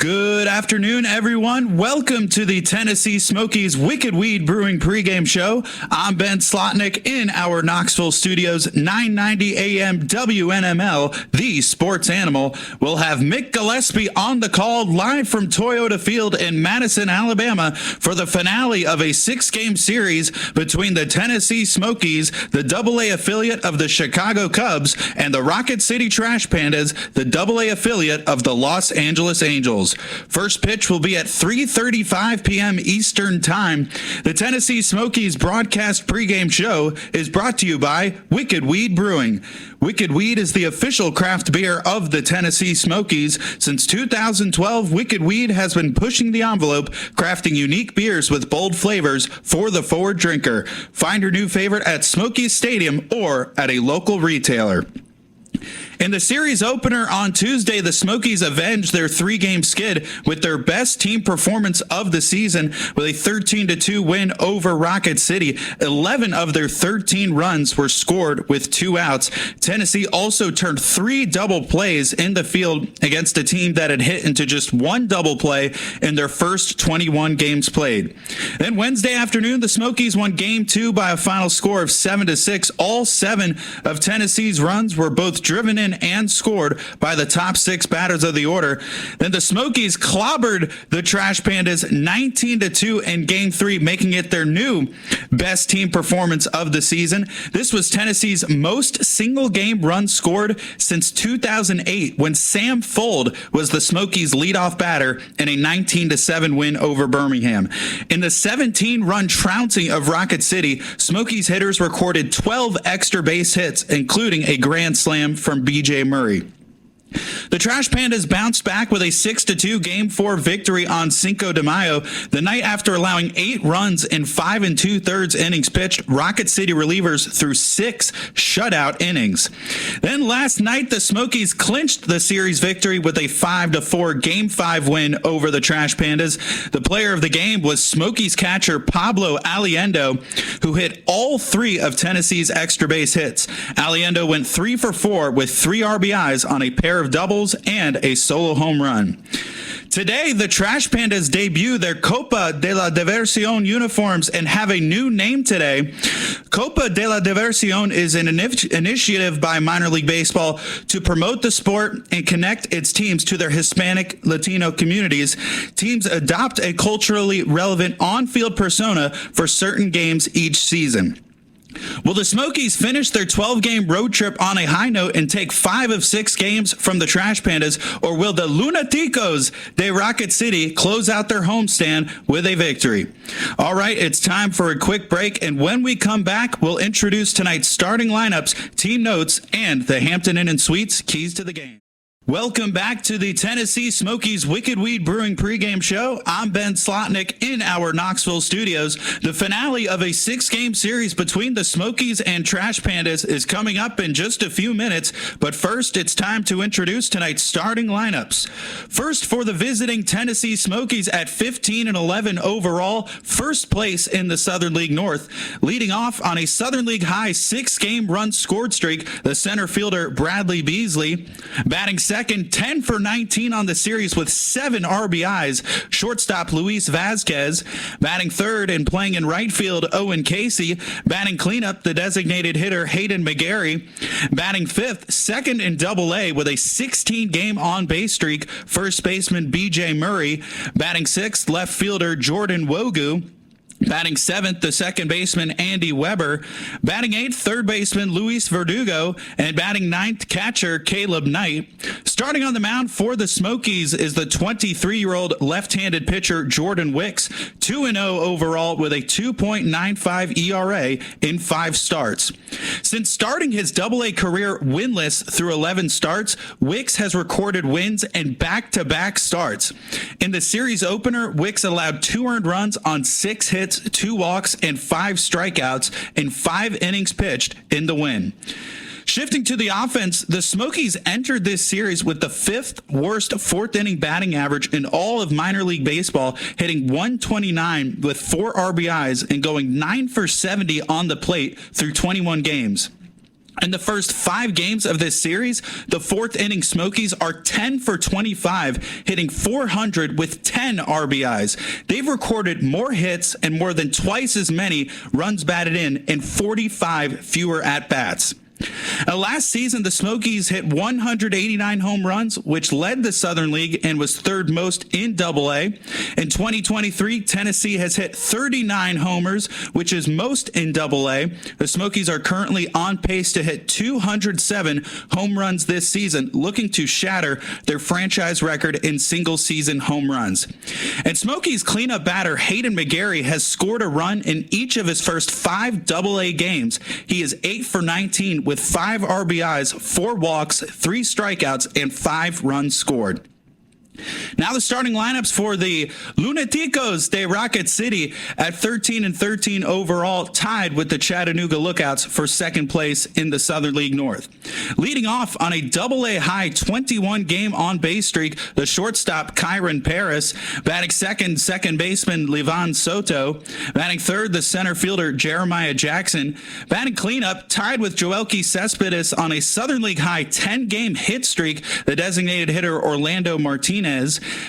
Good afternoon, everyone. Welcome to the Tennessee Smokies Wicked Weed Brewing pregame show. I'm Ben Slotnick in our Knoxville studios, 990 AM WNML, the sports animal. We'll have Mick Gillespie on the call live from Toyota Field in Madison, Alabama for the finale of a 6-game series between the Tennessee Smokies, the AA affiliate of the Chicago Cubs, and the Rocket City Trash Pandas, the AA affiliate of the Los Angeles Angels. First pitch will be at 3:35 p.m. Eastern Time. The Tennessee Smokies broadcast pregame show is brought to you by Wicked Weed Brewing. Wicked Weed is the official craft beer of the Tennessee Smokies. Since 2012, Wicked Weed has been pushing the envelope, crafting unique beers with bold flavors for the forward drinker. Find your new favorite at Smokies Stadium or at a local retailer. In the series opener on Tuesday, the Smokies avenged their 3-game skid with their best team performance of the season with a 13-2 win over Rocket City. 11 of their 13 runs were scored with 2 outs. Tennessee also turned 3 double plays in the field against a team that had hit into just 1 double play in their first 21 games played. Then Wednesday afternoon, the Smokies won Game 2 by a final score of 7-6. All 7 of Tennessee's runs were both driven in and scored by the top 6 batters of the order. Then the Smokies clobbered the Trash Pandas 19-2 in Game 3, making it their new best team performance of the season. This was Tennessee's most single-game runs scored since 2008, when Sam Fuld was the Smokies' leadoff batter in a 19-7 win over Birmingham. In the 17-run trouncing of Rocket City, Smokies hitters recorded 12 extra base hits, including a grand slam from B.J. Murray. The Trash Pandas bounced back with a 6-2 Game 4 victory on Cinco de Mayo. The night after allowing 8 runs in 5 2/3 innings pitched, Rocket City relievers threw 6 shutout innings. Then last night, the Smokies clinched the series victory with a 5-4 Game 5 win over the Trash Pandas. The player of the game was Smokies catcher Pablo Aliendo, who hit all 3 of Tennessee's extra base hits. Aliendo went 3 for 4 with 3 RBIs on a pair of doubles and a solo home run. Today, the Trash Pandas debut their Copa de la Diversión uniforms and have a new name today. Copa de la Diversión is an initiative by Minor League Baseball to promote the sport and connect its teams to their Hispanic Latino communities. Teams adopt a culturally relevant on-field persona for certain games each season. Will the Smokies finish their 12-game road trip on a high note and take 5 of 6 games from the Trash Pandas, or will the Lunaticos de Rocket City close out their homestand with a victory? All right, it's time for a quick break, and when we come back, we'll introduce tonight's starting lineups, team notes, and the Hampton Inn & Suites keys to the game. Welcome back to the Tennessee Smokies Wicked Weed Brewing pregame show. I'm Ben Slotnick in our Knoxville studios. The finale of a 6-game series between the Smokies and Trash Pandas is coming up in just a few minutes, but first it's time to introduce tonight's starting lineups. First, for the visiting Tennessee Smokies at 15-11 overall, first place in the Southern League North. Leading off on a Southern League high 6-game run scored streak, the center fielder Bradley Beasley. Batting second, 10 for 19 on the series with 7 RBIs, shortstop Luis Vazquez. Batting third and playing in right field, Owen Casey. Batting cleanup, the designated hitter Hayden McGarry. Batting fifth, second in Double-A with a 16-game on-base streak, first baseman B.J. Murray. Batting sixth, left fielder Jordan Wogu. Batting seventh, the second baseman Andy Weber. Batting eighth, third baseman Luis Verdugo. And batting ninth, catcher Caleb Knight. Starting on the mound for the Smokies is the 23-year-old left-handed pitcher Jordan Wicks, 2-0 overall with a 2.95 ERA in 5 starts. Since starting his Double-A career winless through 11 starts, Wicks has recorded wins and back-to-back starts. In the series opener, Wicks allowed 2 earned runs on 6 hits, 2 walks, and 5 strikeouts in 5 innings pitched in the win. Shifting to the offense, the Smokies entered this series with the 5th worst 4th inning batting average in all of minor league baseball, hitting 129 with 4 RBIs and going 9 for 70 on the plate through 21 games. In the first 5 games of this series, the fourth inning Smokies are 10 for 25, hitting 400 with 10 RBIs. They've recorded more hits and more than twice as many runs batted in 45 fewer at-bats. Last season, the Smokies hit 189 home runs, which led the Southern League and was third most in AA. In 2023, Tennessee has hit 39 homers, which is most in AA. The Smokies are currently on pace to hit 207 home runs this season, looking to shatter their franchise record in single-season home runs. And Smokies cleanup batter Hayden McGarry has scored a run in each of his first 5 AA games. He is 8 for 19 with 5 RBIs, 4 walks, 3 strikeouts, and 5 runs scored. Now the starting lineups for the Lunaticos de Rocket City at 13-13 overall, tied with the Chattanooga Lookouts for second place in the Southern League North. Leading off on a AA high 21-game on-base streak, the shortstop Kyron Paris, batting second baseman Levan Soto, batting third the center fielder Jeremiah Jackson, batting cleanup tied with Joelky Cespedes on a Southern League high 10-game hit streak, the designated hitter Orlando Martinez,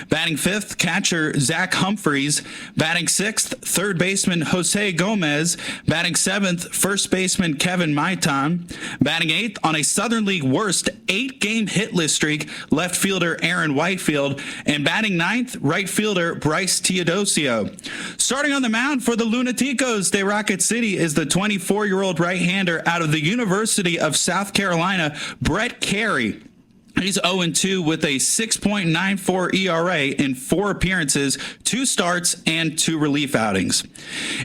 batting fifth, catcher Zach Humphreys, batting sixth, third baseman Jose Gomez, batting seventh, first baseman Kevin Maitan, batting eighth on a Southern League worst 8-game hitless streak, left fielder Aaron Whitefield, and batting ninth, right fielder Bryce Teodosio. Starting on the mound for the Lunaticos de Rocket City is the 24-year-old right-hander out of the University of South Carolina, Brett Carey. He's 0-2 with a 6.94 ERA in 4 appearances, 2 starts, and 2 relief outings.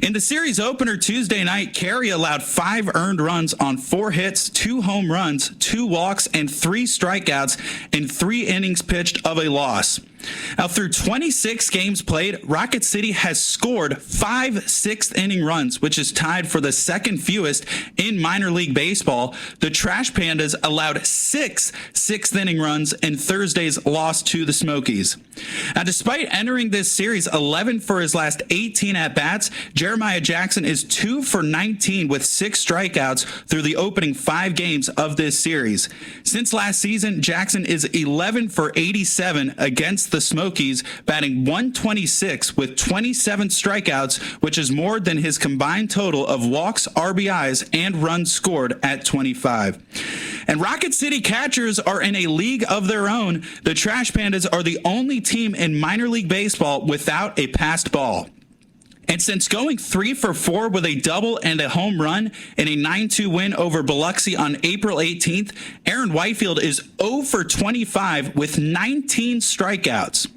In the series opener Tuesday night, Carey allowed 5 earned runs on 4 hits, 2 home runs, 2 walks, and 3 strikeouts in 3 innings pitched of a loss. Now, through 26 games played, Rocket City has scored 5 sixth-inning runs, which is tied for the second fewest in minor league baseball. The Trash Pandas allowed 6 sixth-inning runs in Thursday's loss to the Smokies. Now, despite entering this series 11 for his last 18 at-bats, Jeremiah Jackson is 2 for 19 with 6 strikeouts through the opening 5 games of this series. Since last season, Jackson is 11 for 87 against the Smokies, batting .126 with 27 strikeouts, which is more than his combined total of walks, RBIs, and runs scored at 25. And Rocket City catchers are in a league of their own. The Trash Pandas are the only team in minor league baseball without a passed ball. And since going 3 for 4 with a double and a home run in a 9-2 win over Biloxi on April 18th, Aaron Whitefield is 0 for 25 with 19 strikeouts.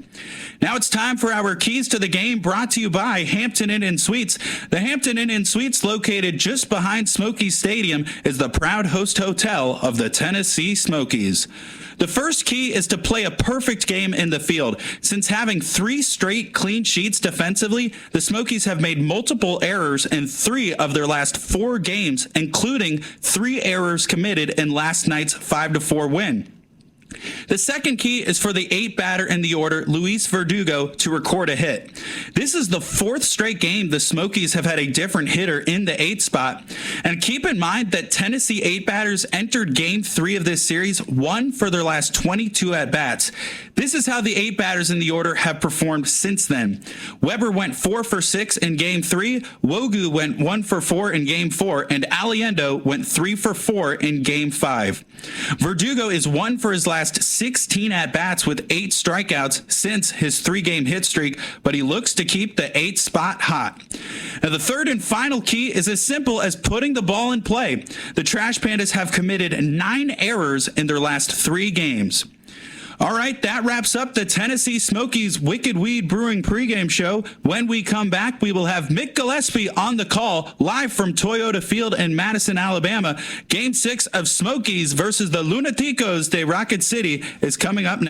Now it's time for our keys to the game, brought to you by Hampton Inn & Suites. The Hampton Inn & Suites, located just behind Smokies Stadium, is the proud host hotel of the Tennessee Smokies. The first key is to play a perfect game in the field. Since having 3 straight clean sheets defensively, the Smokies have made multiple errors in 3 of their last 4 games, including 3 errors committed in last night's 5-4 win. The second key is for the 8th batter in the order, Luis Verdugo, to record a hit. This is the 4th straight game the Smokies have had a different hitter in the 8th spot. And keep in mind that Tennessee 8 batters entered Game 3 of this series 1 for their last 22 at-bats. This is how the 8 batters in the order have performed since then. Weber went 4 for 6 in Game 3, Wogu went 1 for 4 in Game 4, and Aliendo went 3 for 4 in Game 5. Verdugo is 1 for his last 16 at-bats with 8 strikeouts since his 3-game hit streak, but he looks to keep the 8th spot hot. Now, the third and final key is as simple as putting the ball in play. The Trash Pandas have committed 9 errors in their last 3 games. All right, that wraps up the Tennessee Smokies Wicked Weed Brewing pregame show. When we come back, we will have Mick Gillespie on the call, live from Toyota Field in Madison, Alabama. Game 6 of Smokies versus the Lunaticos de Rocket City is coming up next.